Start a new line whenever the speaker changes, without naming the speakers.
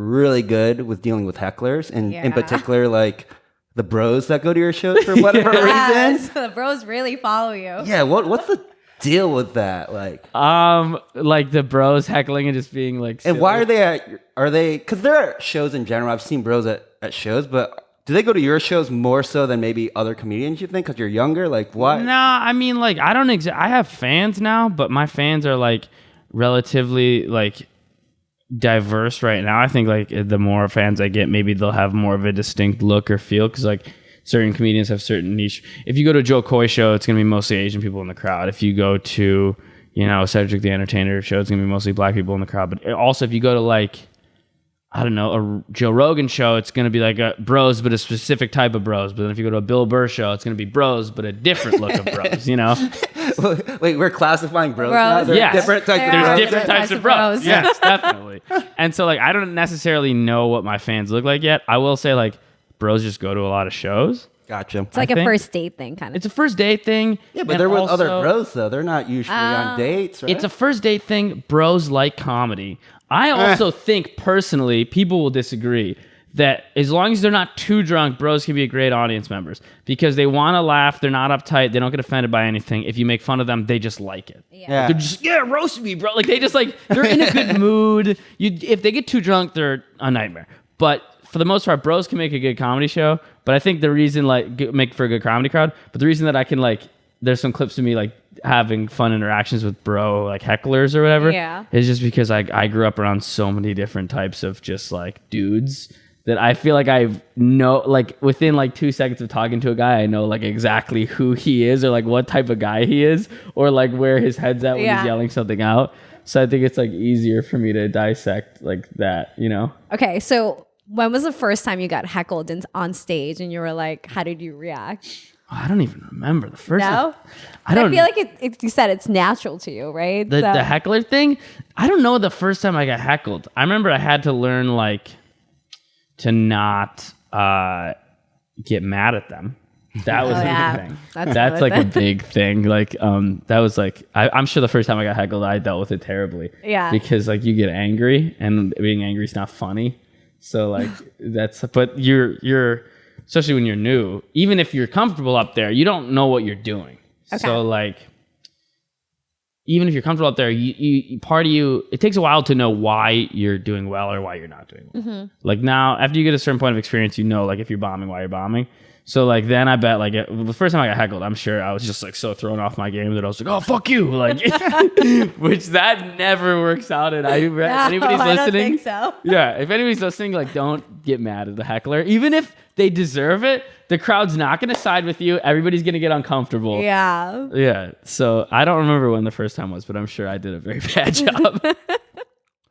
really good with dealing with hecklers, and in particular, like the bros that go to your shows for whatever reason.
So the bros really follow you.
Yeah, what's the deal with that? Like
the bros heckling and just being like silly.
And why are they because there are shows in general. I've seen bros at shows, but do they go to your shows more so than maybe other comedians, you think, because you're younger? Like, what?
No, I mean, like, I have fans now, but my fans are, like, relatively, like, diverse right now. I think, like, the more fans I get, maybe they'll have more of a distinct look or feel, because, like, certain comedians have certain niche. If you go to a Joe Coy show, it's going to be mostly Asian people in the crowd. If you go to, Cedric the Entertainer show, it's going to be mostly black people in the crowd. But also, if you go to, like, I don't know, a Joe Rogan show, it's going to be like a bros, but a specific type of bros. But then if you go to a Bill Burr show, it's going to be bros, but a different look of bros,
Wait, we're classifying bros now?
Yes.
Different types of
There's
bros?
different types of bros. Yes, definitely. And so, like, I don't necessarily know what my fans look like yet. I will say, like, bros just go to a lot of shows.
Gotcha.
It's like a first date thing, kind of.
It's a first date thing.
Yeah, but they're with other bros, though. They're not usually on dates, right?
It's a first date thing. Bros like comedy. I also think, personally, people will disagree that as long as they're not too drunk, bros can be great audience members because they want to laugh. They're not uptight. They don't get offended by anything. If you make fun of them, they just like it.
Yeah.
They're just, roast me, bro. Like, they just, like, they're in a good mood. If they get too drunk, they're a nightmare. But for the most part, bros can make a good comedy show. But I think the reason, like, make for a good comedy crowd, but the reason that I can, like, there's some clips of me, like, having fun interactions with bro, like, hecklers or whatever, is just because I grew up around so many different types of just, like, dudes that I feel like I know, like, within, like, 2 seconds of talking to a guy, I know, like, exactly who he is or, like, what type of guy he is or, like, where his head's at when he's yelling something out. So I think it's, like, easier for me to dissect, like, that,
Okay, so when was the first time you got heckled on stage and you were like, how did you react?
I don't even remember the first time.
I feel like you said it's natural to you, right?
The heckler thing, I don't know the first time I got heckled. I remember I had to learn, like, to not get mad at them. That was a big thing. That's like a big thing. Like, that was like, I'm sure the first time I got heckled, I dealt with it terribly.
Yeah.
Because, like, you get angry and being angry is not funny. So, like, but you're, especially when you're new, even if you're comfortable up there, you don't know what you're doing. Okay. So, like, even if you're comfortable up there, you part of you, it takes a while to know why you're doing well or why you're not doing well. Mm-hmm. Like, now, after you get a certain point of experience, like, if you're bombing, why you're bombing. So, like, then I bet, like, the first time I got heckled, I'm sure I was just, like, so thrown off my game that I was like, oh, fuck you. Like, which that never works out. And anybody's listening.
I don't think so.
Yeah. If anybody's listening, like, don't get mad at the heckler. Even if they deserve it, the crowd's not going to side with you. Everybody's going to get uncomfortable.
Yeah.
Yeah. So I don't remember when the first time was, but I'm sure I did a very bad job.